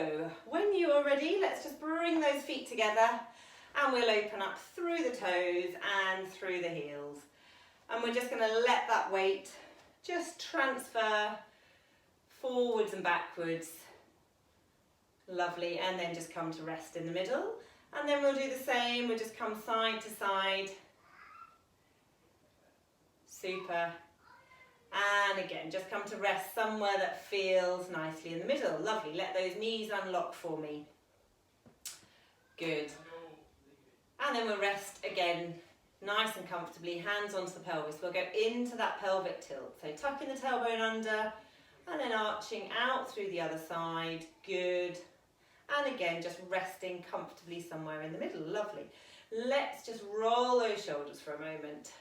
So when you are ready, let's just bring those feet together and we'll open up through the toes and through the heels. And we're just going to let that weight just transfer forwards and backwards. Lovely. And then just come to rest in the middle. And then we'll do the same. We'll just come side to side. Super. And again, just come to rest somewhere that feels nicely in the middle. Lovely. Let those knees unlock for me. Good. And then we'll rest again, nice and comfortably, hands onto the pelvis. We'll go into that pelvic tilt. So tucking the tailbone under and then arching out through the other side. Good. And again, just resting comfortably somewhere in the middle. Lovely. Let's just roll those shoulders for a moment.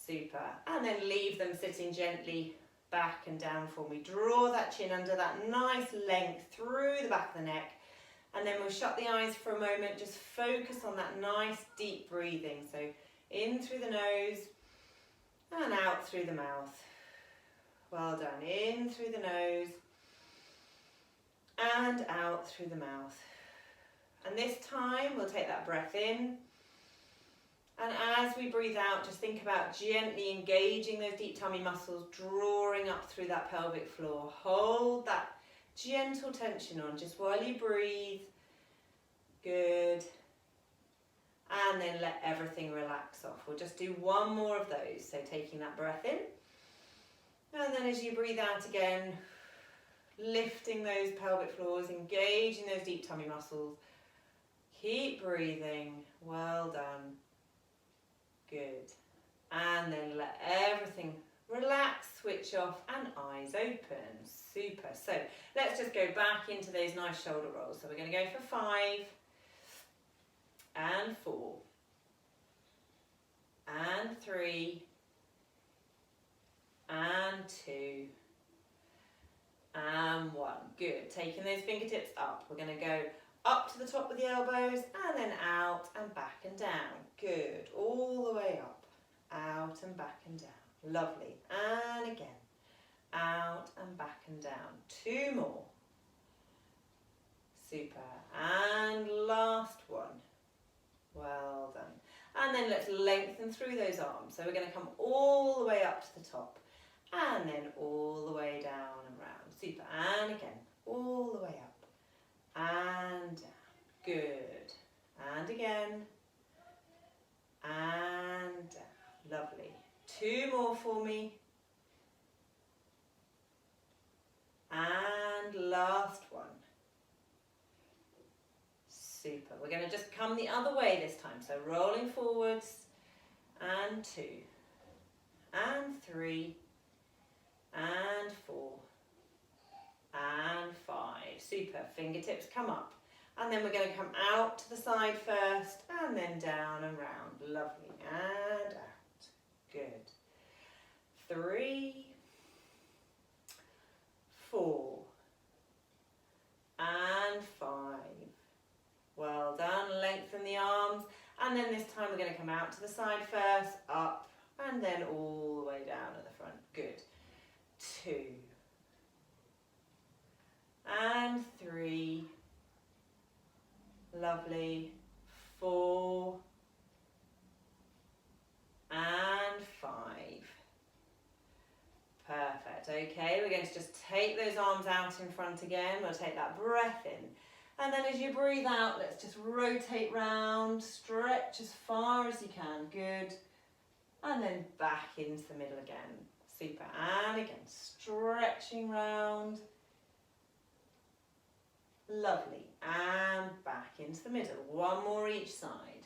Super. And then leave them sitting gently back and down for me. Draw that chin under, that nice length through the back of the neck. And then we'll shut the eyes for a moment. Just focus on that nice deep breathing. So in through the nose and out through the mouth. Well done. In through the nose and out through the mouth. And this time we'll take that breath in. And as we breathe out, just think about gently engaging those deep tummy muscles, drawing up through that pelvic floor. Hold that gentle tension on just while you breathe. Good. And then let everything relax off. We'll just do one more of those. So taking that breath in. And then as you breathe out again, lifting those pelvic floors, engaging those deep tummy muscles. Keep breathing. Well done. Good. And then let everything relax, switch off and eyes open. Super. So let's just go back into those nice shoulder rolls. So we're going to go for 5 and 4 and 3 and 2 and 1. Good. Taking those fingertips up. We're going to go up to the top with the elbows and then out and back and down. Good. All the way up, out and back and down. Lovely. And again, out and back and down. 2 more. Super. And last one. Well done. And then let's lengthen through those arms. So we're going to come all the way up to the top and then all the way down and round. Super. And again, all the way up and down. Good. And again. And down. Lovely. 2 more for me. And last one. Super. We're going to just come the other way this time. So rolling forwards. And 2. And 3. And 4. And 5. Super. Fingertips come up. And then we're going to come out to the side first and then down and round. Lovely. And out. Good. 3, 4 and 5. Well done. Lengthen the arms. And then this time we're going to come out to the side first, up and then all the way down at the front. Good. 2 and 3. Lovely. 4 and 5. Perfect. Okay, we're going to just take those arms out in front again. We'll take that breath in. And then as you breathe out, let's just rotate round, stretch as far as you can. Good. And then back into the middle again. Super. And again, stretching round. Lovely. And back into the middle. 1 more each side.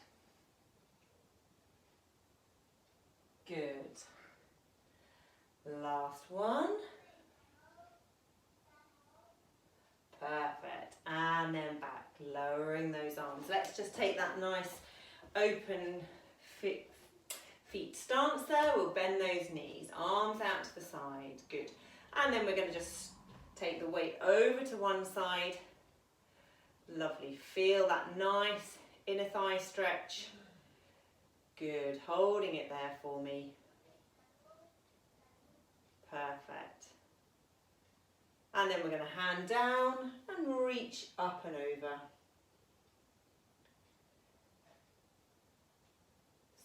Good. Last one. Perfect. And then back, lowering those arms. Let's just take that nice open feet stance there. We'll bend those knees, arms out to the side. Good. And then we're going to just take the weight over to one side. Lovely. Feel that nice inner thigh stretch. Good. Holding it there for me. Perfect. And then we're going to hand down and reach up and over.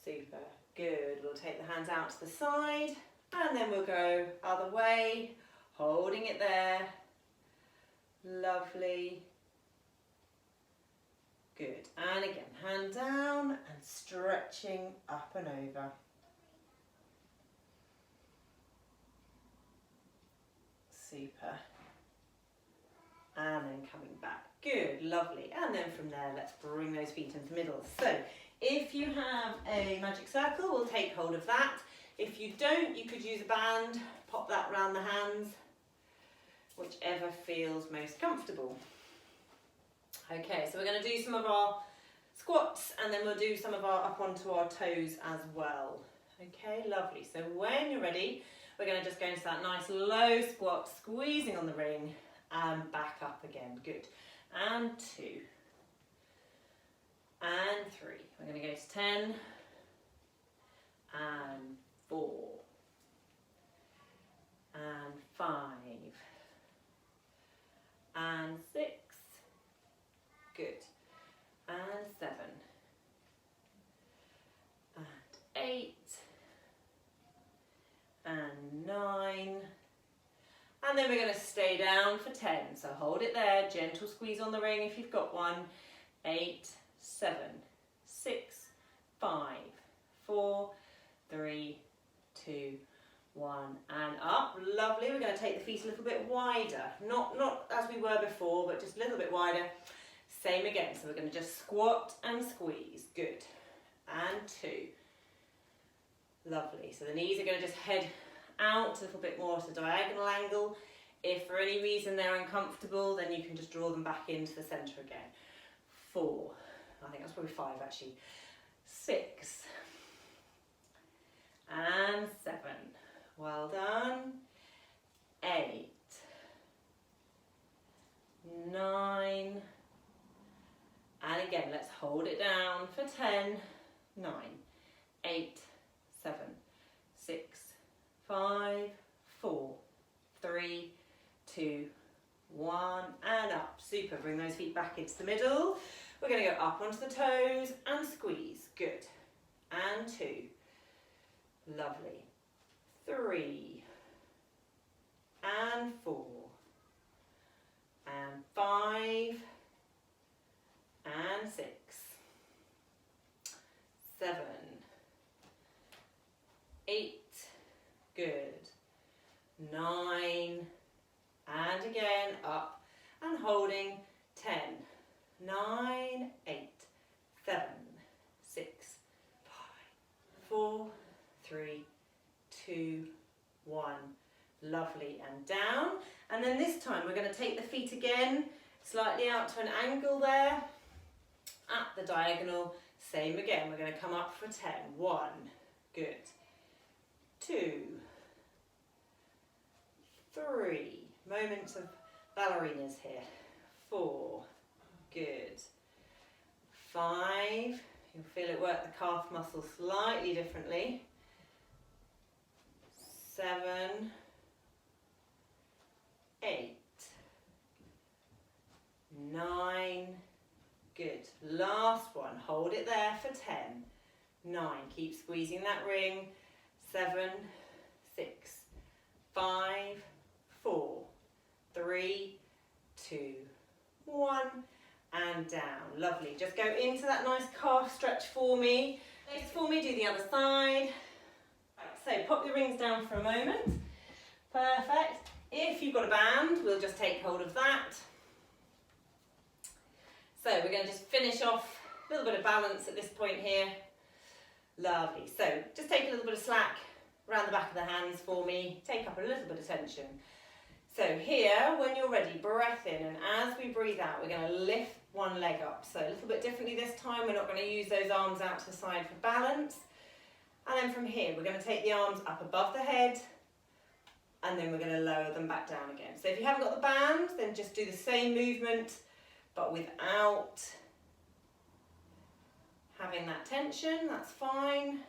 Super, good. We'll take the hands out to the side and then we'll go other way, holding it there. Lovely. Good. And again, hand down and stretching up and over. Super. And then coming back. Good, lovely. And then from there, let's bring those feet into the middle. So if you have a magic circle, we'll take hold of that. If you don't, you could use a band, pop that around the hands, whichever feels most comfortable. Okay, so we're going to do some of our squats and then we'll do some of our up onto our toes as well. Okay, lovely. So when you're ready, we're going to just go into that nice low squat, squeezing on the ring and back up again. Good. And 2. And 3. We're going to go to 10. And 4. And 5. And 6. Good. And 7. And 8. And 9. And then we're going to stay down for 10. So hold it there, gentle squeeze on the ring if you've got one. 8, 7, 6, 5, 4, 3, 2, 1, and up. Lovely. We're going to take the feet a little bit wider. Not as we were before, but just a little bit wider. Same again. So we're going to just squat and squeeze. Good. And 2. Lovely. So the knees are going to just head out a little bit more at a diagonal angle. If for any reason they're uncomfortable, then you can just draw them back into the centre again. 4. I think that's probably 5 actually. 6. And 7. Well done. 8. 9. And again, let's hold it down for 10. 9. 8. 7. 6. 5. 4. 3. 2. 1. And up. Super. Bring those feet back into the middle. We're going to go up onto the toes and squeeze. Good. And 2. Lovely. 3. And 4. And 5. And 6. 7. 8. Good. 9. And again, up and holding. 10. 9, 8, 7, 6, 5, 4, 3, 2, 1. Lovely. And down. And then this time we're going to take the feet again, slightly out to an angle there, at the diagonal. Same again. We're going to come up for 10. 1. Good. 2. 3. Moments of ballerinas here. 4. Good. 5. You'll feel it work the calf muscle slightly differently. 7. 8. 9. Good. Last one. Hold it there for 10. 9. Keep squeezing that ring. 7, 6, 5, 4, 3, 2, 1. And down. Lovely. Just go into that nice calf stretch for me. Next for me, do the other side. So pop your rings down for a moment. Perfect. If you've got a band, we'll just take hold of that. So we're going to just finish off a little bit of balance at this point here. Lovely. So just take a little bit of slack around the back of the hands for me. Take up a little bit of tension. So here, when you're ready, breath in, and as we breathe out, we're going to lift one leg up. So a little bit differently this time. We're not going to use those arms out to the side for balance. And then from here, we're going to take the arms up above the head, and then we're going to lower them back down again. So if you haven't got the band, then just do the same movement, but without having that tension. That's fine.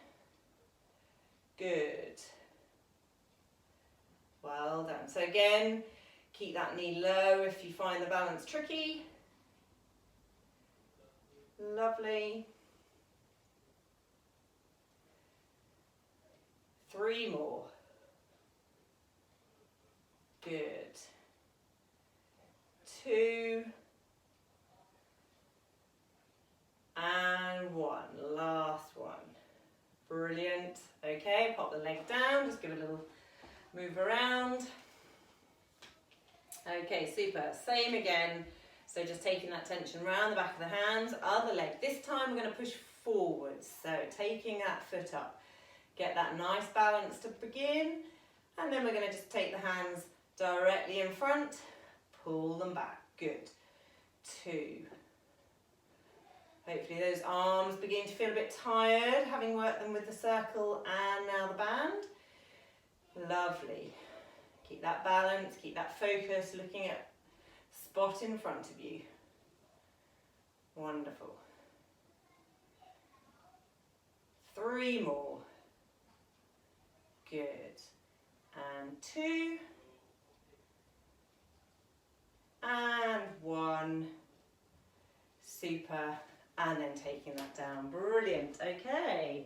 Good. Well done. So again, Keep that knee low if you find the balance tricky. Lovely. 3 more. Good. 2. And 1. Last one. Brilliant. Okay, pop the leg down, just give it a little move around. Okay, super. Same again. So just taking that tension around the back of the hands, other leg. This time we're going to push forwards. So taking that foot up. Get that nice balance to begin. And then we're going to just take the hands directly in front. Pull them back. Good. 2. Hopefully those arms begin to feel a bit tired, having worked them with the circle and now the band. Lovely. Keep that balance, keep that focus, looking at spot in front of you. Wonderful. 3 more. Good. And 2. And 1. Super. And then taking that down. Brilliant. Okay.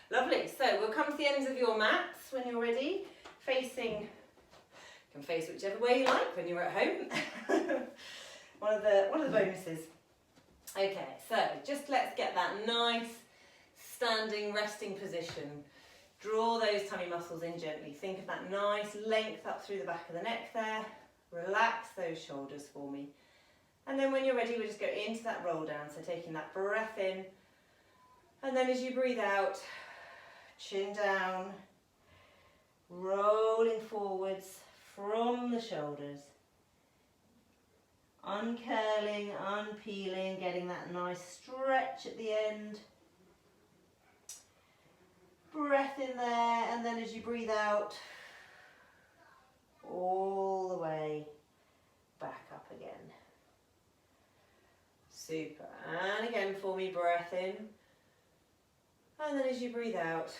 Lovely. So we'll come to the ends of your mats when you're ready. Facing, you can face whichever way you like when you're at home. one of the bonuses. Okay, so just let's get that nice standing resting position. Draw those tummy muscles in gently. Think of that nice length up through the back of the neck there. Relax those shoulders for me. And then when you're ready, we'll just go into that roll down. So taking that breath in. And then as you breathe out, chin down, rolling forwards from the shoulders. Uncurling, unpeeling, getting that nice stretch at the end. Breath in there, and then as you breathe out, all the way back up again. Super. And again for me, breath in. And then as you breathe out,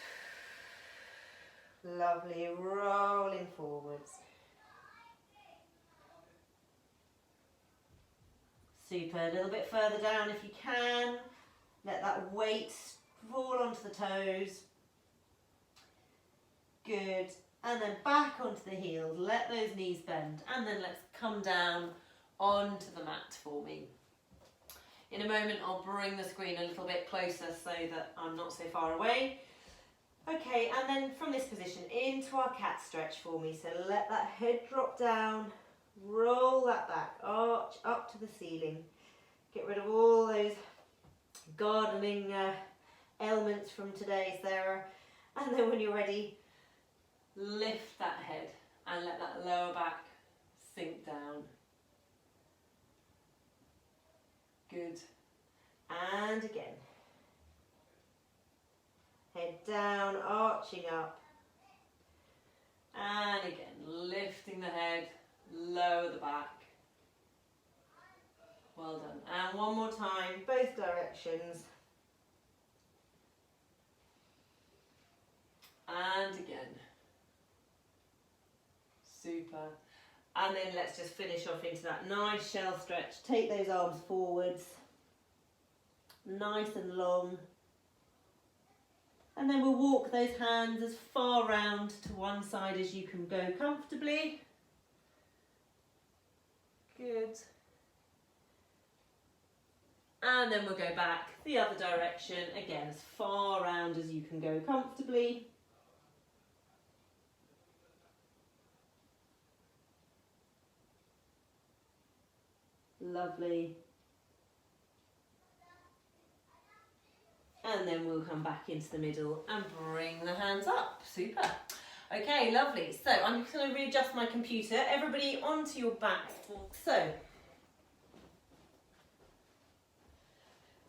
lovely, rolling forwards. Super. A little bit further down if you can. Let that weight fall onto the toes. Good. And then back onto the heels. Let those knees bend. And then let's come down onto the mat for me. In a moment, I'll bring the screen a little bit closer so that I'm not so far away. Okay, and then from this position into our cat stretch for me. So let that head drop down, roll that back, arch up to the ceiling. Get rid of all those gardening ailments from today, Sarah. And then when you're ready, lift that head and let that lower back sink down. Good. And again. Head down, arching up. And again, lifting the head, lower the back. Well done. And one more time, both directions. And again. Super. And then let's just finish off into that nice shell stretch. Take those arms forwards. Nice and long. And then we'll walk those hands as far round to one side as you can go comfortably. Good. And then we'll go back the other direction, again as far round as you can go comfortably. Lovely. And then we'll come back into the middle and bring the hands up. Super. Okay, lovely. So I'm just going to readjust my computer. Everybody onto your backs. So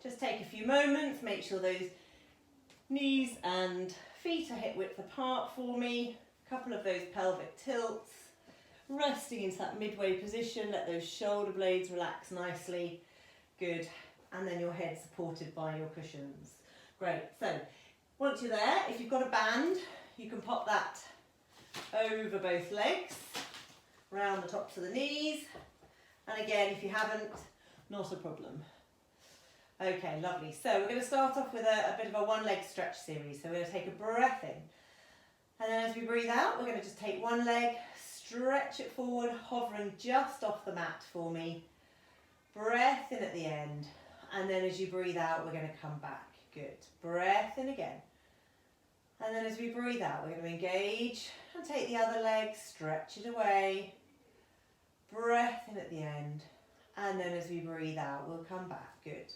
just take a few moments, make sure those knees and feet are hip width apart for me. A couple of those pelvic tilts. Resting into that midway position, let those shoulder blades relax nicely. Good. And then your head supported by your cushions. Great. So once you're there, if you've got a band, you can pop that over both legs. round the tops of the knees. And again, if you haven't, not a problem. Okay, lovely. So we're going to start off with a bit of a one leg stretch series. So we're going to take a breath in. And then as we breathe out, we're going to just take one leg, stretch it forward, hovering just off the mat for me. Breath in at the end. And then as you breathe out, we're going to come back. Good. Breath in again. And then as we breathe out, we're going to engage and take the other leg, stretch it away. Breath in at the end. And then as we breathe out, we'll come back. Good.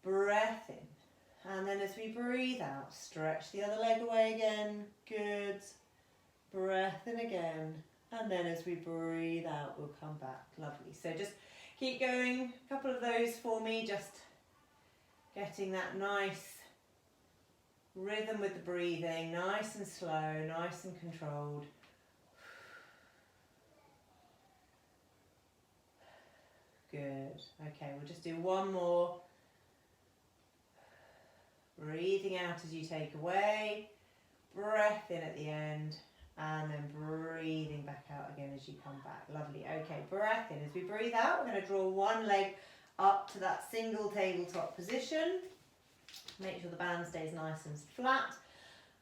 Breath in. And then as we breathe out, stretch the other leg away again. Good. Breath in again. And then as we breathe out, we'll come back. Lovely. So just keep going. A couple of those for me. Just getting that nice rhythm with the breathing. Nice and slow, nice and controlled. Good. Okay, we'll just do one more. Breathing out as you take away. Breath in at the end. And then breathing back out again as you come back. Lovely. Okay, breath in. As we breathe out, we're going to draw one leg up to that single tabletop position. Make sure the band stays nice and flat.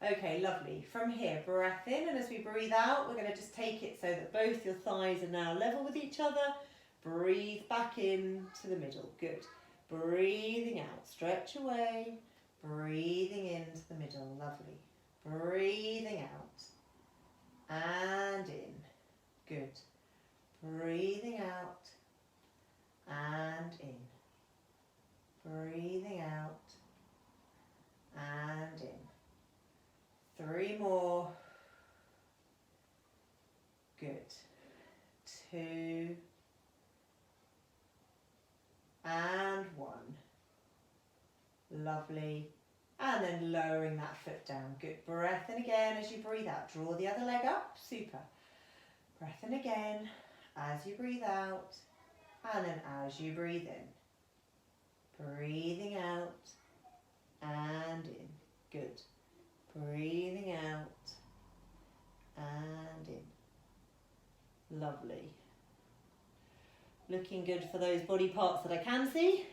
Okay, lovely. From here, breath in. And as we breathe out, we're going to just take it so that both your thighs are now level with each other. Breathe back in to the middle. Good. Breathing out. Stretch away. Breathing into the middle. Lovely. Breathing out. And in. Good. Breathing out. And in. Breathing out. And in. 3 more. Good. 2. And 1. Lovely. And then lowering that foot down. Good. Breath in again as you breathe out. Draw the other leg up. Super. Breath in again as you breathe out. And then as you breathe in. Breathing out and in. Good. Breathing out and in. Lovely. Looking good for those body parts that I can see.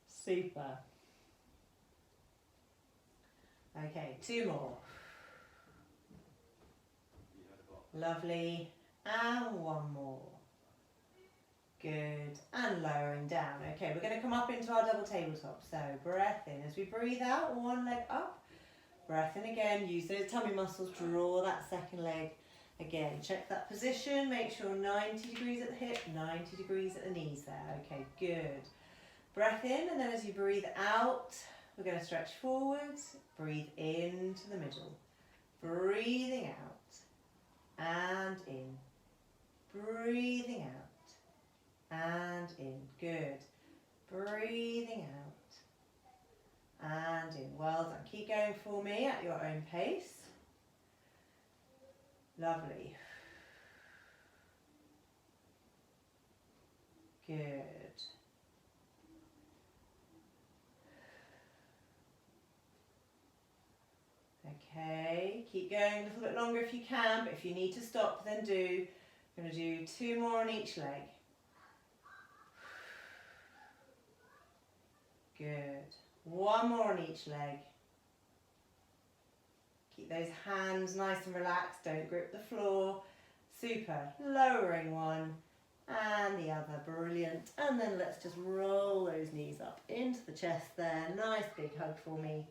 Super. Okay, 2 more. Lovely. And 1 more. Good. And lowering down. Okay, we're going to come up into our double tabletop. So breath in. As we breathe out, 1 leg up. Breath in again. Use those tummy muscles. Draw that second leg. Again, check that position. Make sure 90 degrees at the hip, 90 degrees at the knees there. Okay, good. Breath in, and then as you breathe out, we're going to stretch forwards. Breathe into the middle. Breathing out and in. Breathing out and in. Good. Breathing out and in. Well done. Keep going for me at your own pace. Lovely. Good. Okay, keep going a little bit longer if you can, but if you need to stop, then do. I'm going to do 2 more on each leg. Good. 1 more on each leg. Keep those hands nice and relaxed, don't grip the floor. Super. Lowering 1 and the other. Brilliant. And then let's just roll those knees up into the chest there. Nice big hug for me.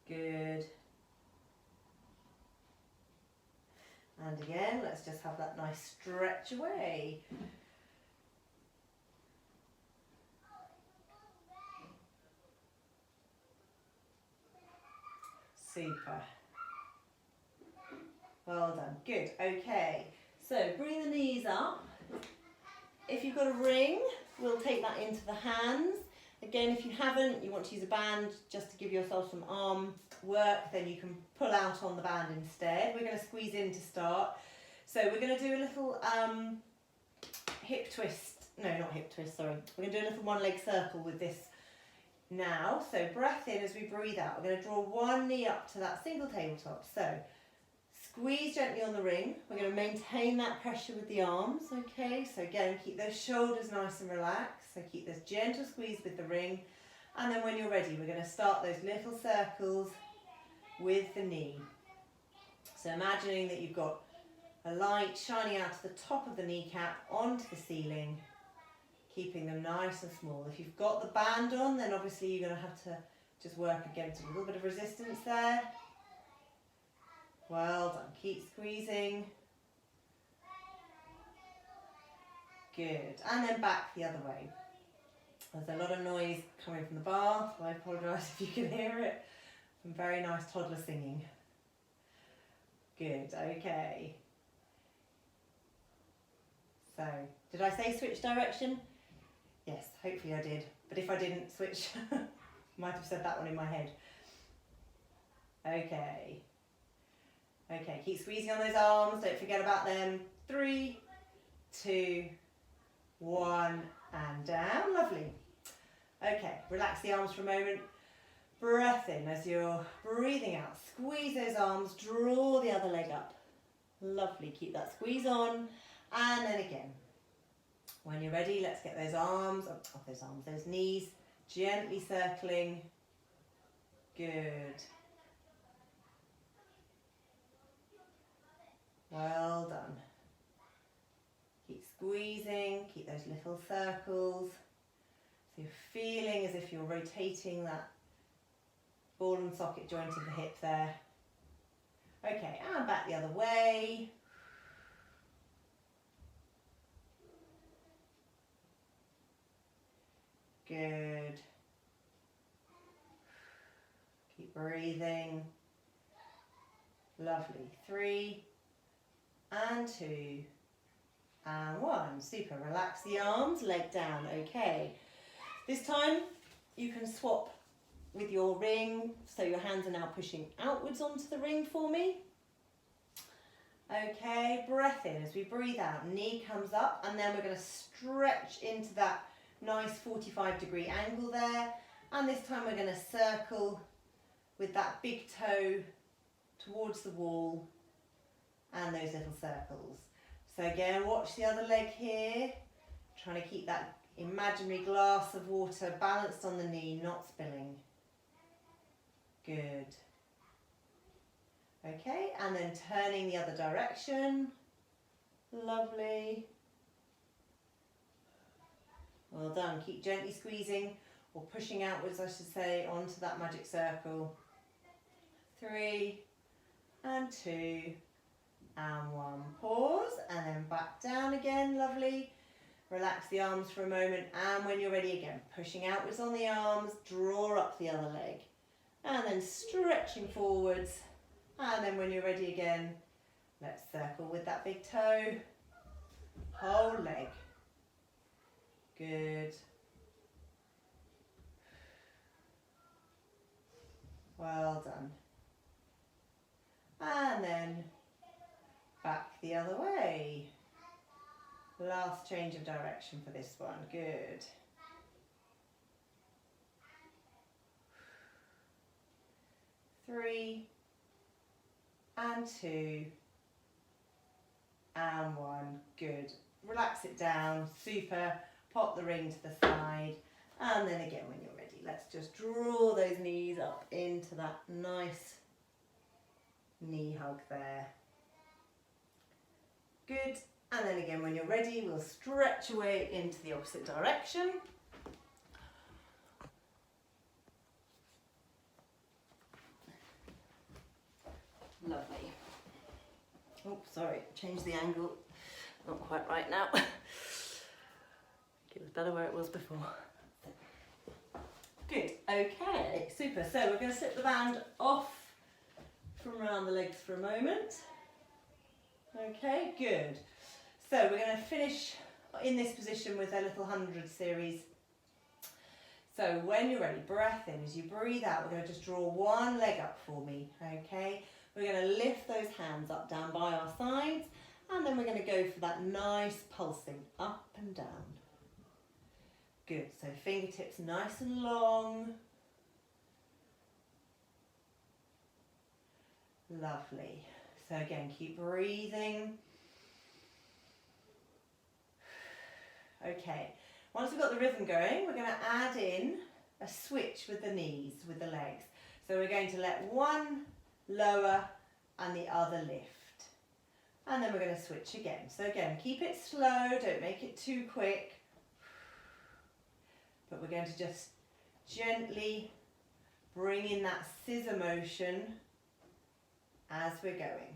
Good. And again, let's just have that nice stretch away. Super. Well done. Good. Okay. So bring the knees up. If you've got a ring, we'll take that into the hands. Again, if you haven't, you want to use a band just to give yourself some arm work, then you can pull out on the band instead. We're going to squeeze in to start. So we're going to do a little hip twist. No, not hip twist, sorry. We're going to do a little 1 leg circle with this now. So breath in as we breathe out. We're going to draw 1 knee up to that single tabletop. So Squeeze gently on the ring. We're going to maintain that pressure with the arms, okay? So again, keep those shoulders nice and relaxed. So keep this gentle squeeze with the ring. And then when you're ready, we're going to start those little circles with the knee. So imagining that you've got a light shining out of the top of the kneecap onto the ceiling, keeping them nice and small. If you've got the band on, then obviously you're going to have to just work against a little bit of resistance there. Well done. Keep squeezing. Good. And then back the other way. There's a lot of noise coming from the bath. I apologise if you can hear it. Some very nice toddler singing. Good. Okay. So, did I say switch direction? Yes, hopefully I did. But if I didn't, switch. Might have said that one in my head. Okay. Okay, keep squeezing on those arms, don't forget about them. 3, 2, 1, and down. Lovely. Okay, relax the arms for a moment. Breath in as you're breathing out. Squeeze those arms, draw the other leg up. Lovely, keep that squeeze on. And then again. When you're ready, let's get those arms, those knees gently circling. Good. Well done. Keep squeezing, keep those little circles. So you're feeling as if you're rotating that ball and socket joint of the hip there. Okay, and back the other way. Good. Keep breathing. Lovely. 3, and 2, and 1. Super. Relax the arms, leg down. Okay. This time you can swap with your ring, so your hands are now pushing outwards onto the ring for me. Okay, breath in as we breathe out. Knee comes up, and then we're going to stretch into that nice 45-degree angle there. And this time we're going to circle with that big toe towards the wall and those little circles. So again, watch the other leg here, trying to keep that imaginary glass of water balanced on the knee, not spilling. Good. Okay, and then turning the other direction. Lovely. Well done. Keep gently squeezing, or pushing outwards, I should say, onto that magic circle. 3, and 2, and 1. Pause, and then back down again. Lovely. Relax the arms for a moment, and when you're ready again, pushing outwards on the arms, draw up the other leg, and then stretching forwards, and then when you're ready again, let's circle with that big toe, whole leg. Good. Well done. And then back the other way. Last change of direction for this one. Good. Three, and 2, and 1. Good. Relax it down. Super. Pop the ring to the side. And then again when you're ready, let's just draw those knees up into that nice knee hug there. Good. And then again when you're ready, we'll stretch away into the opposite direction. Lovely. Oh, sorry, change the angle. Not quite right now. It was better where it was before. Good, okay, super. So we're going to slip the band off from around the legs for a moment. Okay, good. So we're going to finish in this position with a little 100 series. So when you're ready, breath in. As you breathe out, we're going to just draw one leg up for me, okay? We're going to lift those hands up, down by our sides, and then we're going to go for that nice pulsing up and down. Good, so fingertips nice and long. Lovely. So again, keep breathing. Okay, once we've got the rhythm going, we're going to add in a switch with the knees, with the legs. So we're going to let one lower and the other lift. And then we're going to switch again. So again, keep it slow, don't make it too quick. But we're going to just gently bring in that scissor motion as we're going.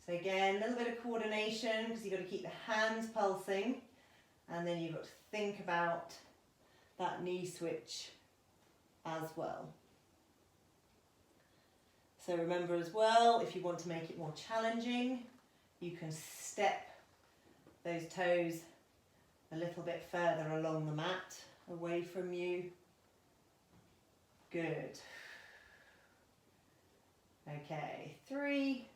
So again, a little bit of coordination because you've got to keep the hands pulsing, and then you've got to think about that knee switch as well. So remember as well, if you want to make it more challenging, you can step those toes a little bit further along the mat, away from you. Good. Okay, 3,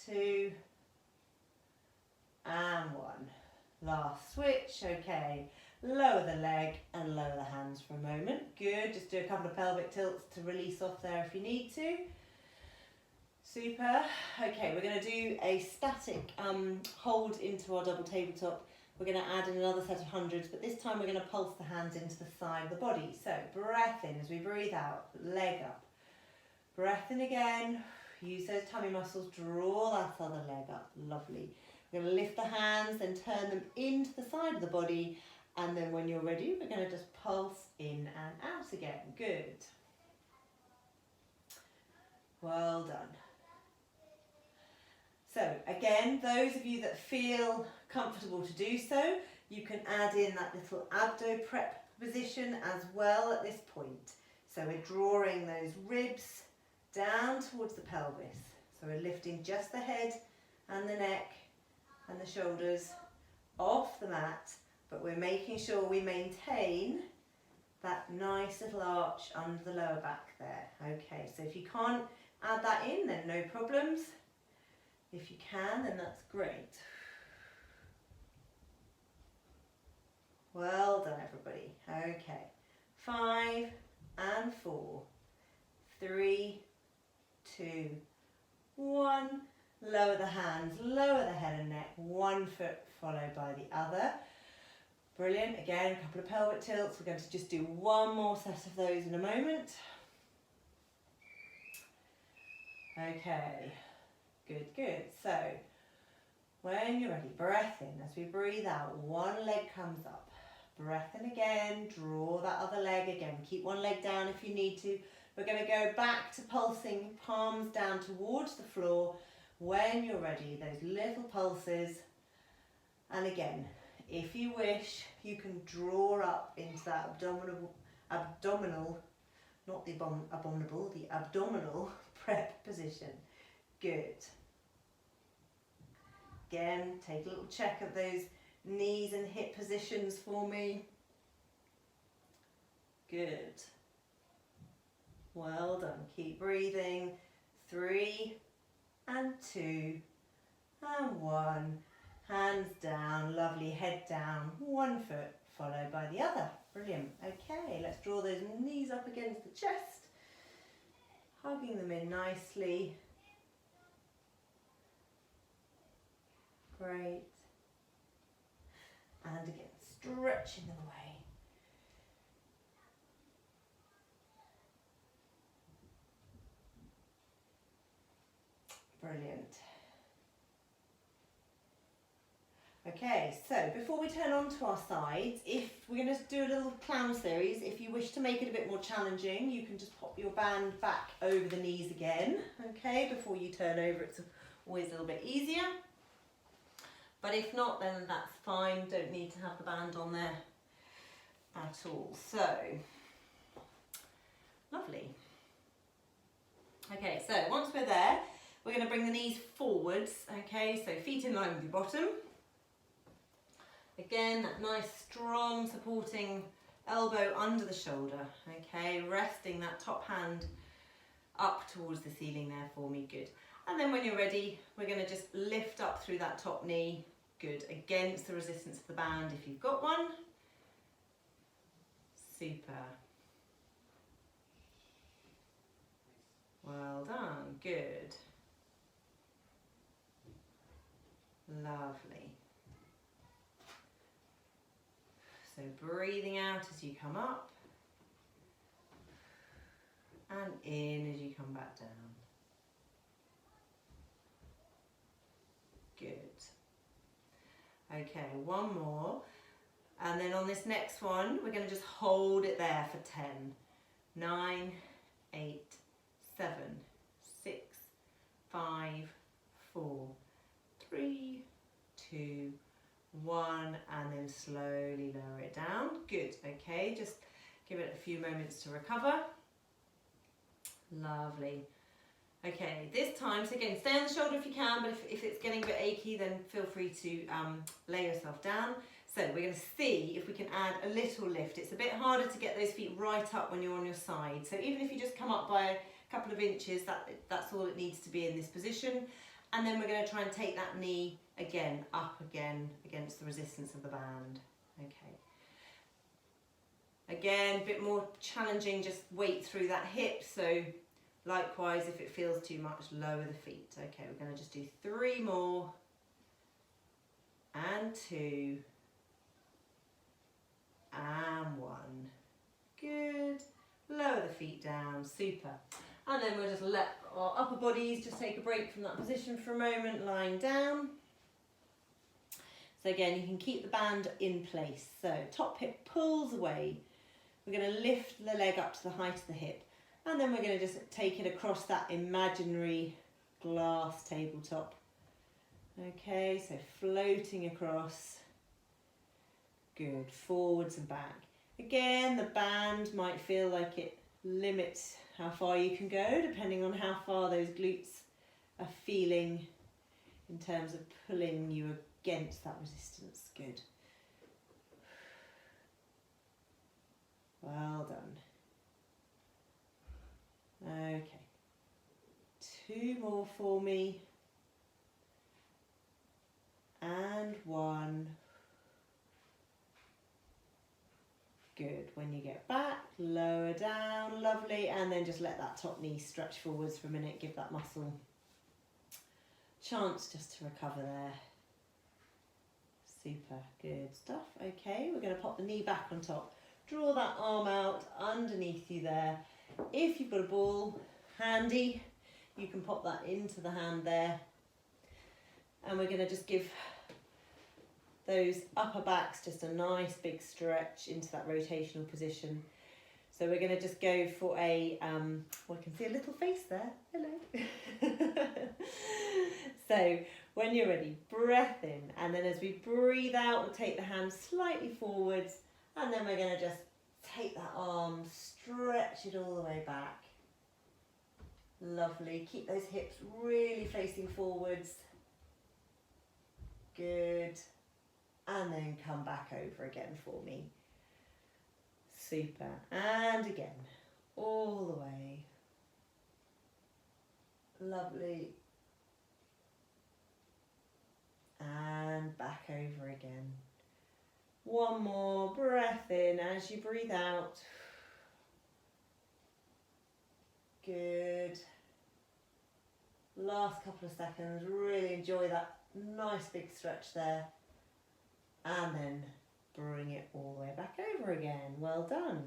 2, and 1. Last switch, okay. Lower the leg and lower the hands for a moment. Good, just do a couple of pelvic tilts to release off there if you need to. Super. Okay, we're going to do a static hold into our double tabletop. We're going to add in another set of hundreds, but this time we're going to pulse the hands into the side of the body. So breath in as we breathe out, leg up. Breath in again, use those tummy muscles, draw that other leg up, lovely. We're going to lift the hands, then turn them into the side of the body, and then when you're ready, we're going to just pulse in and out again. Good. Well done. So again, those of you that feel comfortable to do so, you can add in that little abdo prep position as well at this point. So we're drawing those ribs down towards the pelvis. So we're lifting just the head and the neck and the shoulders off the mat, but we're making sure we maintain that nice little arch under the lower back there. Okay, so if you can't add that in, then no problems. If you can, then that's great. Well done, everybody. Okay, 5 and 4, 3, 2, 1. Lower the hands, lower the head and neck, one foot followed by the other. Brilliant. Again, a couple of pelvic tilts. We're going to just do one more set of those in a moment. Okay, good, good. So when you're ready, breath in. As we breathe out, one leg comes up. Breath in again, draw that other leg again. Keep one leg down if you need to. We're going to go back to pulsing, palms down towards the floor. When you're ready, those little pulses. And again, if you wish, you can draw up into that abdominal, not the abominable, the abdominal prep position. Good. Again, take a little check of those knees and hip positions for me. Good. Well done. Keep breathing. 3 and 2 and 1. Hands down, lovely, head down, one foot followed by the other. Brilliant. Okay, let's draw those knees up against the chest, hugging them in nicely. Great. And again, stretching them away. Brilliant. Okay, so before we turn on to our sides, if we're going to do a little clown series, if you wish to make it a bit more challenging, you can just pop your band back over the knees again, okay, before you turn over. It's always a little bit easier. But if not, then that's fine. Don't need to have the band on there at all. So, lovely. Okay, so once we're there, we're going to bring the knees forwards, okay, so feet in line with your bottom. Again, that nice strong supporting elbow under the shoulder, okay, resting that top hand up towards the ceiling there for me, good. And then when you're ready, we're going to just lift up through that top knee, good, against the resistance of the band if you've got one. Super. Well done, good. Lovely. So breathing out as you come up and in as you come back down. Good. Okay, one more. And then on this next one, we're going to just hold it there for 10, 9, 8, 7, 6, 5, 4, 3, 2, 1, and then slowly lower it down. Good, okay, just give it a few moments to recover. Lovely. Okay, this time, so again, stay on the shoulder if you can, but if it's getting a bit achy, then feel free to lay yourself down. So we're going to see if we can add a little lift. It's a bit harder to get those feet right up when you're on your side. So even if you just come up by a couple of inches, that's all it needs to be in this position. And then we're going to try and take that knee again, up again, against the resistance of the band. Okay. Again, a bit more challenging, just weight through that hip. So likewise, if it feels too much, lower the feet. Okay, we're going to just do 3 more. And 2. And 1. Good. Lower the feet down. Super. And then we'll just let our upper bodies just take a break from that position for a moment, lying down. So again, you can keep the band in place. So top hip pulls away. We're going to lift the leg up to the height of the hip. And then we're going to just take it across that imaginary glass tabletop. Okay, so floating across. Good, forwards and back. Again, the band might feel like it limits how far you can go, depending on how far those glutes are feeling in terms of pulling you against that resistance. Good. Well done. Okay. 2 more for me. And 1. Good. When you get back, lower down, lovely, and then just let that top knee stretch forwards for a minute, give that muscle a chance just to recover there. Super, good stuff. Okay, we're going to pop the knee back on top. Draw that arm out underneath you there. If you've got a ball handy, you can pop that into the hand there. And we're going to just give those upper backs just a nice big stretch into that rotational position. So we're going to just go for a, well, I can see a little face there. Hello. So when you're ready, breath in, and then as we breathe out, we'll take the hands slightly forwards, and then we're going to just take that arm, stretch it all the way back. Lovely. Keep those hips really facing forwards. Good. And then come back over again for me. Super. And again, all the way. Lovely. And back over again. One more breath in as you breathe out. Good. Last couple of seconds. Really enjoy that nice big stretch there. And then bring it all the way back over again. Well done.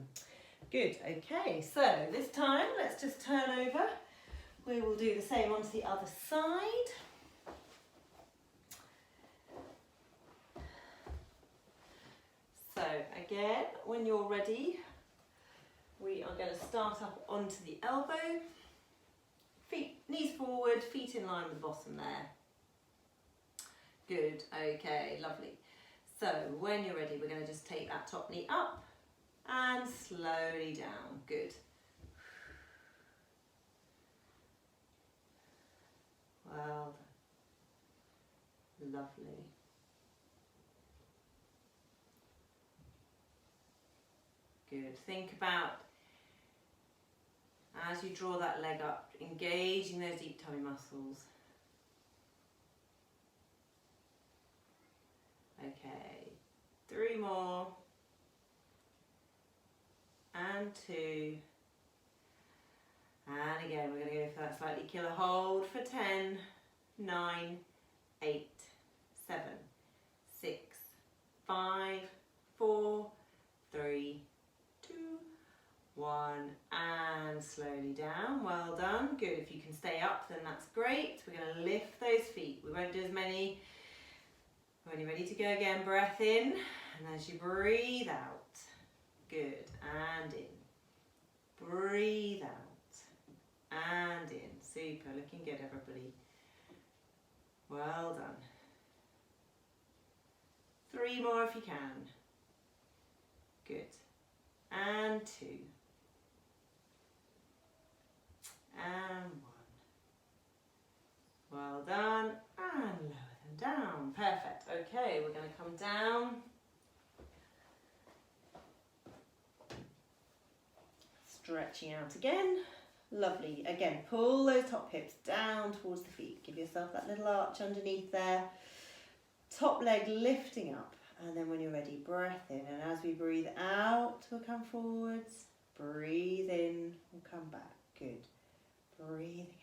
Good. Okay, so this time let's just turn over. We will do the same onto the other side. So again, when you're ready, we are going to start up onto the elbow. Feet, knees forward, feet in line with the bottom there. Good. Okay, lovely. So when you're ready, we're going to just take that top knee up and slowly down. Good. Well done. Lovely. Good. Think about, as you draw that leg up, engaging those deep tummy muscles. Okay, 3 more, and 2, And again, we're going to go for that slightly killer hold for 10, 9, 8, 7, 6, 5, 4, 3, 2, 1, and slowly down. Well done. Good. If you can stay up, then that's great. We're going to lift those feet. We won't do as many. When you're ready to go again, breath in, and as you breathe out, good, and in. Breathe out, and in. Super. Looking good, everybody. Well done. 3 more if you can. Good. And 2. And 1. Well done. And lower them down. Perfect. Okay, we're going to come down. Stretching out again. Lovely. Again, pull those top hips down towards the feet. Give yourself that little arch underneath there. Top leg lifting up. And then when you're ready, breath in. And as we breathe out, we'll come forwards. Breathe in, we'll come back. Good. Breathing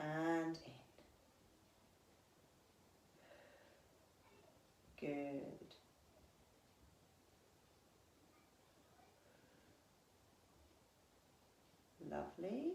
out. And in. Good. Lovely.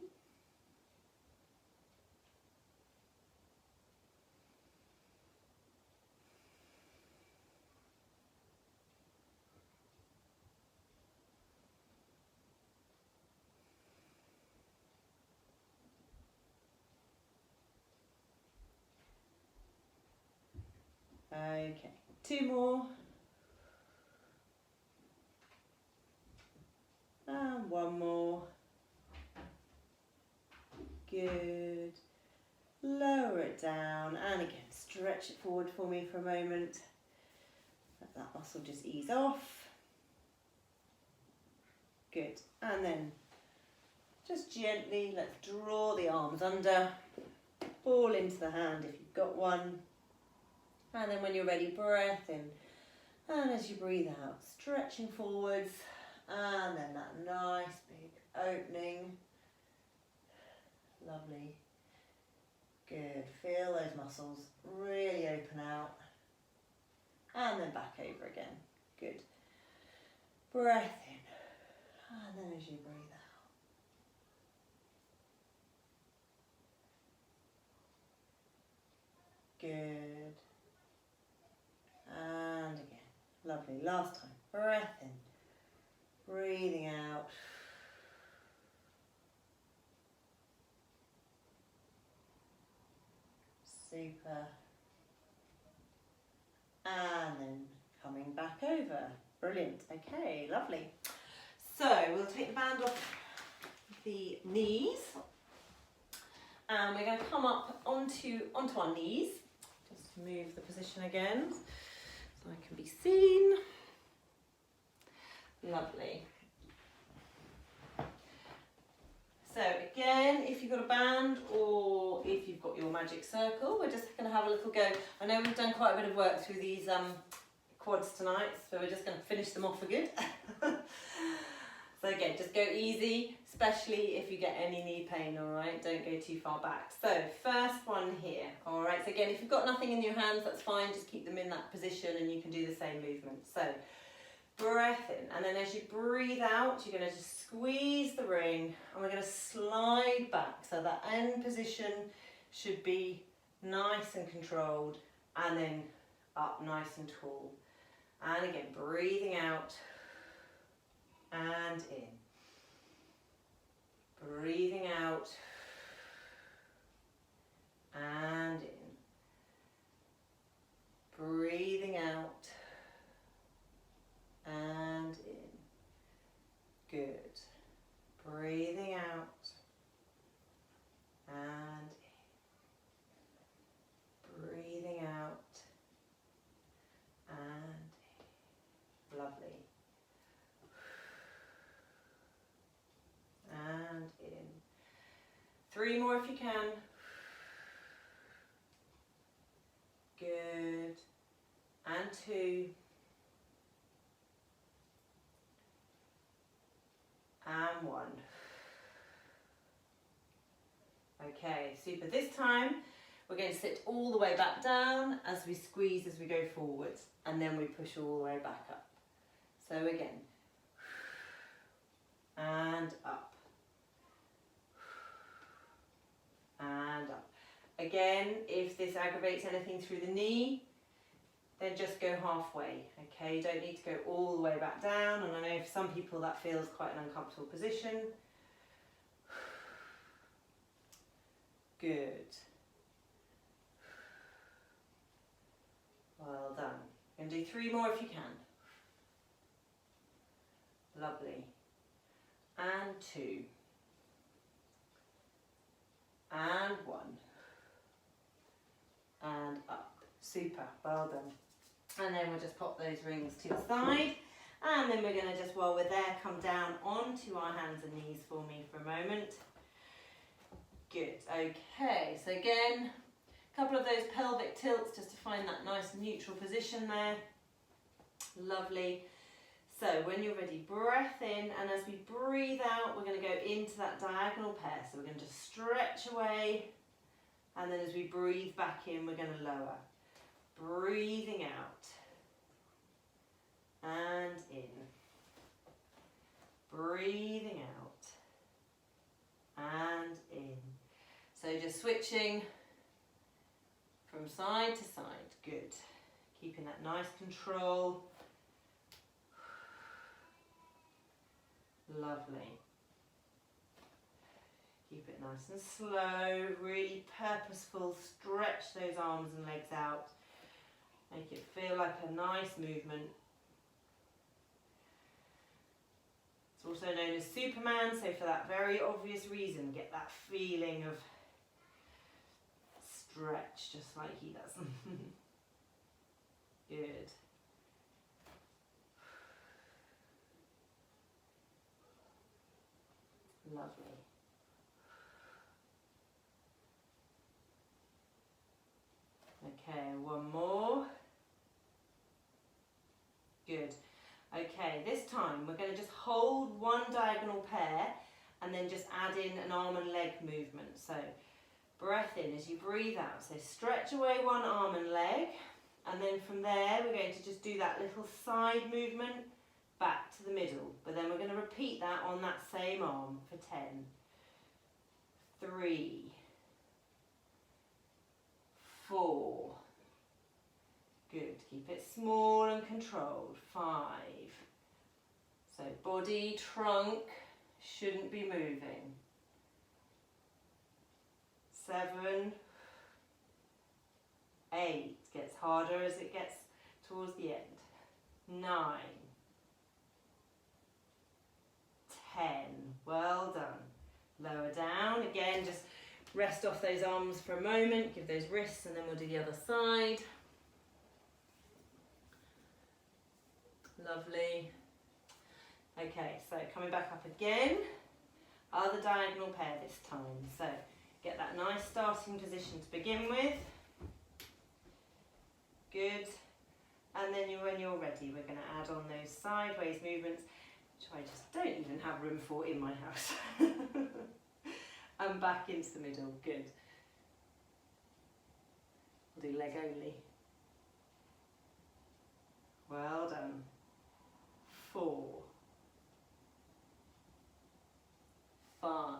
Okay, 2 more. And 1 more. Good. Lower it down and again stretch it forward for me for a moment. Let that muscle just ease off. Good. And then just gently let's draw the arms under. Ball into the hand if you've got one. And then when you're ready, breath in. And as you breathe out, stretching forwards. And then that nice big opening. Lovely. Good. Feel those muscles really open out. And then back over again. Good. Breath in. And then as you breathe out. Good. And again. Lovely. Last time. Breath in. Breathing out. Super. And then coming back over. Brilliant. Okay, lovely. So we'll take the band off the knees. And we're going to come up onto our knees. Just move the position again so I can be seen. Lovely. So again, if you've got a band or if you've got your magic circle, we're just going to have a little go. I know we've done quite a bit of work through these quads tonight, so we're just going to finish them off for good. So again, just go easy, especially if you get any knee pain, all right? Don't go too far back. So first one here, all right? So again, if you've got nothing in your hands, that's fine. Just keep them in that position and you can do the same movement. So breath in, and then as you breathe out, you're going to just squeeze the ring, and we're going to slide back. So that end position should be nice and controlled, and then up nice and tall. And again, breathing out and in. Breathing out and in. Breathing out and in. Good. Breathing out and in. Breathing out and in. Lovely. And in. 3 more if you can. Good. And 2. And 1. Okay, super. This time we're going to sit all the way back down as we squeeze as we go forwards, and then we push all the way back up. So again, and up, and up. Again, if this aggravates anything through the knee, then just go halfway, okay? You don't need to go all the way back down, and I know for some people that feels quite an uncomfortable position. Good. Well done. You're going to do 3 more if you can. Lovely. And 2. And 1. And up. Super. Well done. And then we'll just pop those rings to the side. And then we're going to just, while we're there, come down onto our hands and knees for me for a moment. Good. Okay. So again, a couple of those pelvic tilts just to find that nice neutral position there. Lovely. So when you're ready, breath in, and as we breathe out, we're going to go into that diagonal pair. So we're going to just stretch away, and then as we breathe back in, we're going to lower. Breathing out, and in. Breathing out, and in. So just switching from side to side. Good. Keeping that nice control. Lovely. Keep it nice and slow, really purposeful. Stretch those arms and legs out. Make it feel like a nice movement. It's also known as Superman, so for that very obvious reason, get that feeling of stretch just like he does. Good. Lovely. Okay, 1 more. Good. Okay, this time we're going to just hold one diagonal pair and then just add in an arm and leg movement. So breath in as you breathe out. So stretch away one arm and leg, and then from there we're going to just do that little side movement back to the middle, but then we're going to repeat that on that same arm for 10. 3, 4. Good. Keep it small and controlled. 5. So body, trunk shouldn't be moving. 7, 8. Gets harder as it gets towards the end. 9. 10. Well done. Lower down. Again, just rest off those arms for a moment. Give those wrists, and then we'll do the other side. Lovely. Okay, so coming back up again. Other diagonal pair this time. So get that nice starting position to begin with. Good. And then when you're ready, we're going to add on those sideways movements, which I just don't even have room for in my house. And back into the middle. Good. We'll do leg only. Well done. 4, 5,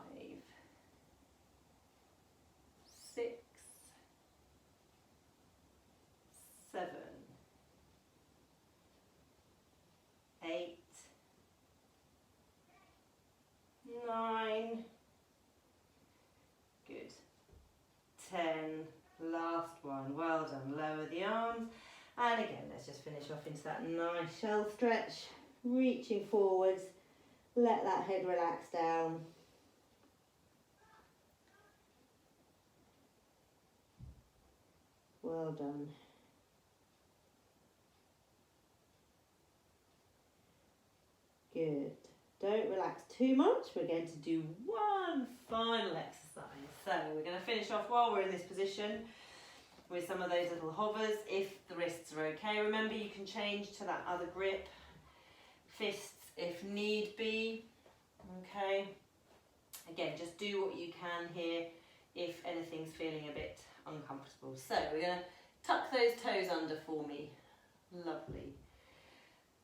6, 7, 8, 9, good, 10, last one, well done. Lower the arms, and again let's just finish off into that nice shell stretch, reaching forwards, let that head relax down. Well done. Good. Don't relax too much. We're going to do one final exercise. So we're going to finish off while we're in this position with some of those little hovers, if the wrists are okay. Remember, you can change to that other grip, fists if need be. Okay. Again, just do what you can here. if anything's feeling a bit uncomfortable. So we're going to tuck those toes under for me. Lovely.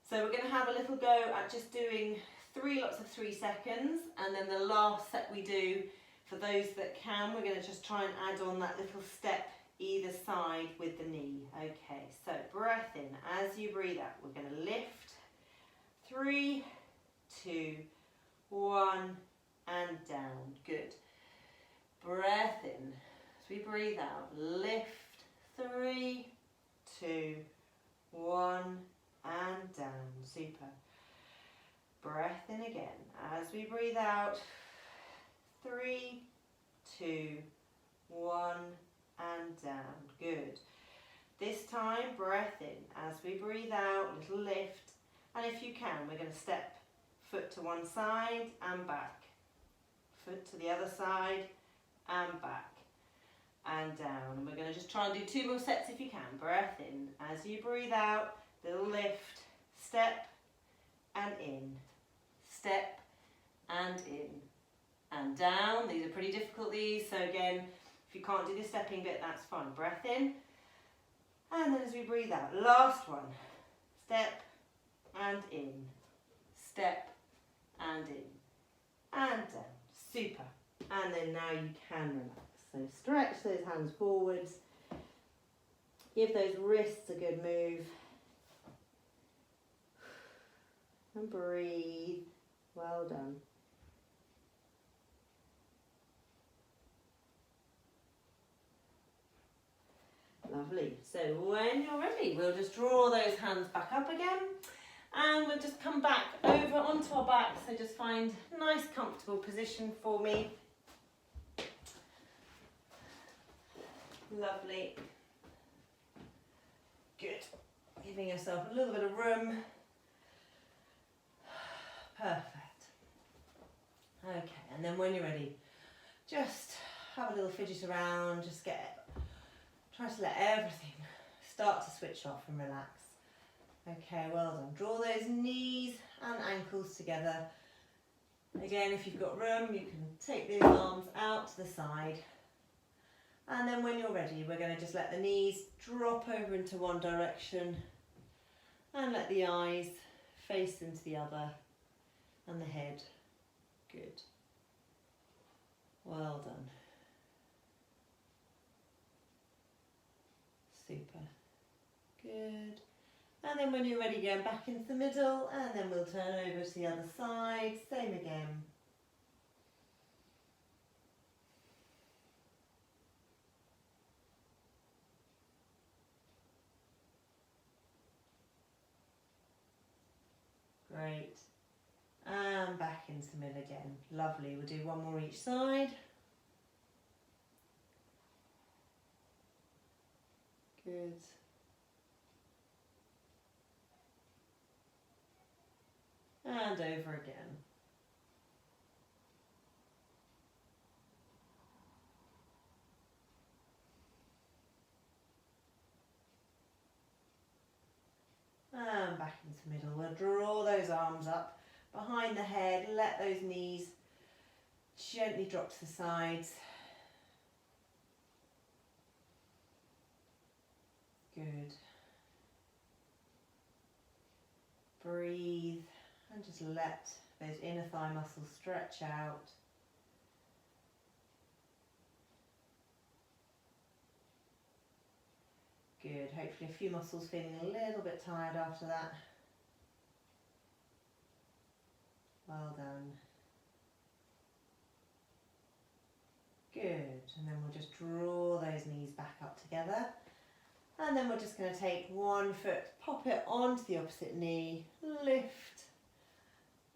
So we're going to have a little go at just doing 3 lots of 3 seconds, and then the last set we do, for those that can, we're going to just try and add on that little step either side with the knee. Okay, so breath in. As you breathe out, we're going to lift. 3, 2, 1, and down. Good. Breath in. As we breathe out, lift. 3, 2, 1, and down. Super. Breath in again. As we breathe out, 3, 2, 1, and down. Good. This time, breath in. As we breathe out, little lift. And if you can, we're going to step foot to one side and back. Foot to the other side and back. And down. And we're going to just try and do 2 more sets if you can. Breath in. As you breathe out, little lift. Step and in. Step and in. And down. These are pretty difficult, these. So again, if you can't do the stepping bit, that's fine. Breath in. And then as we breathe out, last one. Step and in. Step and in. And down. Super. And then now you can relax. So stretch those hands forwards. Give those wrists a good move. And breathe. Well done. Lovely. So when you're ready, we'll just draw those hands back up again. And we'll just come back over onto our back. So just find a nice comfortable position for me. Lovely. Good. Giving yourself a little bit of room. Perfect. Okay, and then when you're ready, just have a little fidget around, just try to let everything start to switch off and relax. Okay, well done. Draw those knees and ankles together. Again, if you've got room, you can take those arms out to the side. And then when you're ready, we're going to just let the knees drop over into one direction and let the eyes face into the other and the head. Good. Well done. Super. Good. And then when you're ready, going back into the middle, and then we'll turn over to the other side. Same again. Great. And back into the middle again. Lovely. We'll do one more each side. Good. And over again. And back into the middle. We'll draw those arms up behind the head, let those knees gently drop to the sides. Good. Breathe and just let those inner thigh muscles stretch out. Good. Hopefully a few muscles feeling a little bit tired after that. Well done. Good. And then we'll just draw those knees back up together. And then we're just going to take one foot, pop it onto the opposite knee, lift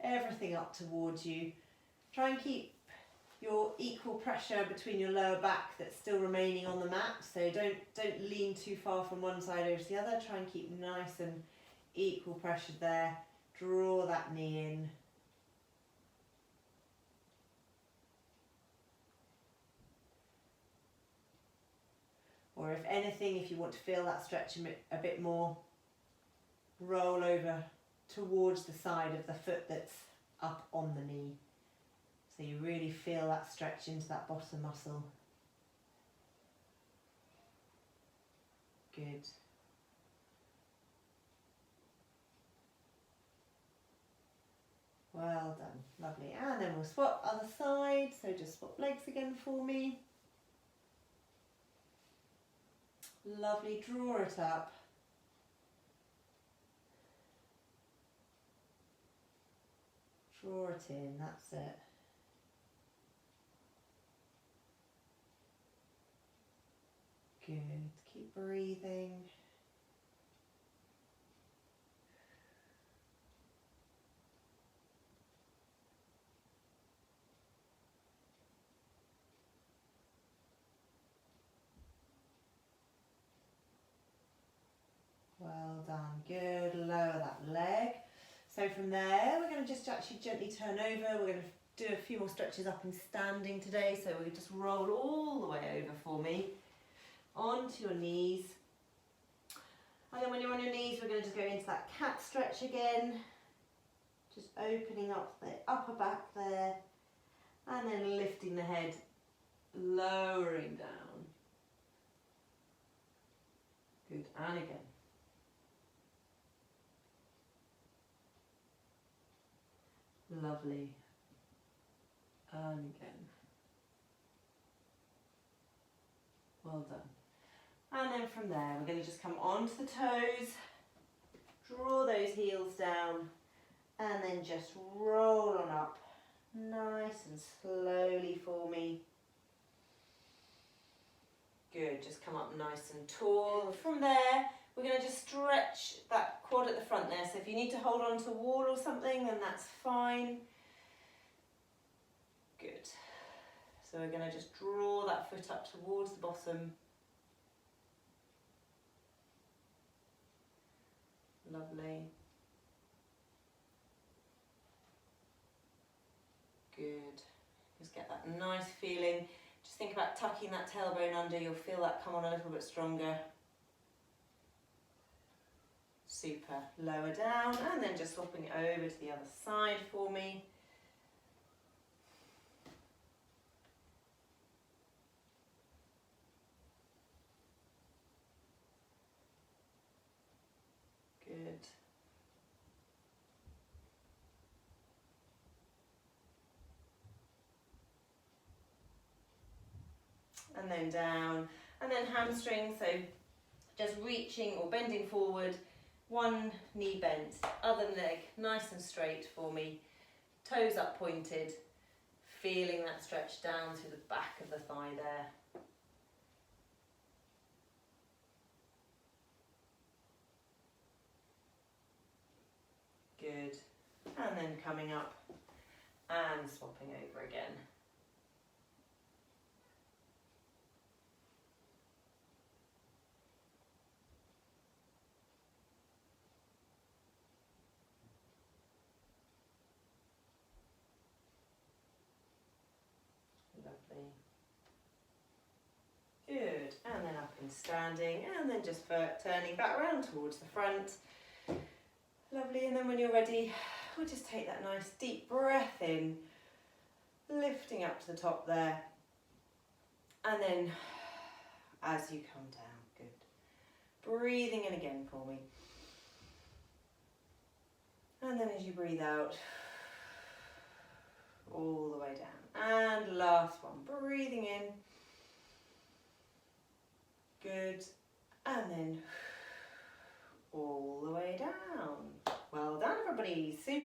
everything up towards you. Try and keep your equal pressure between your lower back that's still remaining on the mat. So don't lean too far from one side over to the other. Try and keep nice and equal pressure there. Draw that knee in. Or if anything, if you want to feel that stretch a bit more, roll over towards the side of the foot that's up on the knee. So you really feel that stretch into that bottom muscle. Good. Well done, lovely. And then we'll swap other side, so just swap legs again for me. Lovely, draw it up. Draw it in, that's it. Good, keep breathing. Well done, good, lower that leg. So from there, we're going to just actually gently turn over. We're going to do a few more stretches up in standing today. So we'll just roll all the way over for me, onto your knees. And then when you're on your knees, we're going to just go into that cat stretch again. Just opening up the upper back there. And then lifting the head, lowering down. Good, and again. Lovely. And again. Well done. And then from there, we're going to just come onto the toes, draw those heels down, and then just roll on up, nice and slowly for me. Good, just come up nice and tall. From there, we're going to just stretch that quad at the front there. So if you need to hold on to a wall or something, then that's fine. Good. So we're going to just draw that foot up towards the bottom. Lovely. Good. Just get that nice feeling. Just think about tucking that tailbone under. You'll feel that come on a little bit stronger. Super. Lower down and then just swapping it over to the other side for me. Good. And then down, and then hamstring, so just reaching or bending forward, one knee bent, other leg nice and straight for me, toes up pointed, feeling that stretch down through the back of the thigh there. Good. And then coming up and swapping over again. Lovely. Good. And then up in standing, and then just turning back round towards the front. Lovely. And then when you're ready, we'll just take that nice deep breath in, lifting up to the top there. And then as you come down, good. Breathing in again for me. And then as you breathe out, all the way down. And last one, breathing in. Good. And then all the way down. Well done, everybody. Super.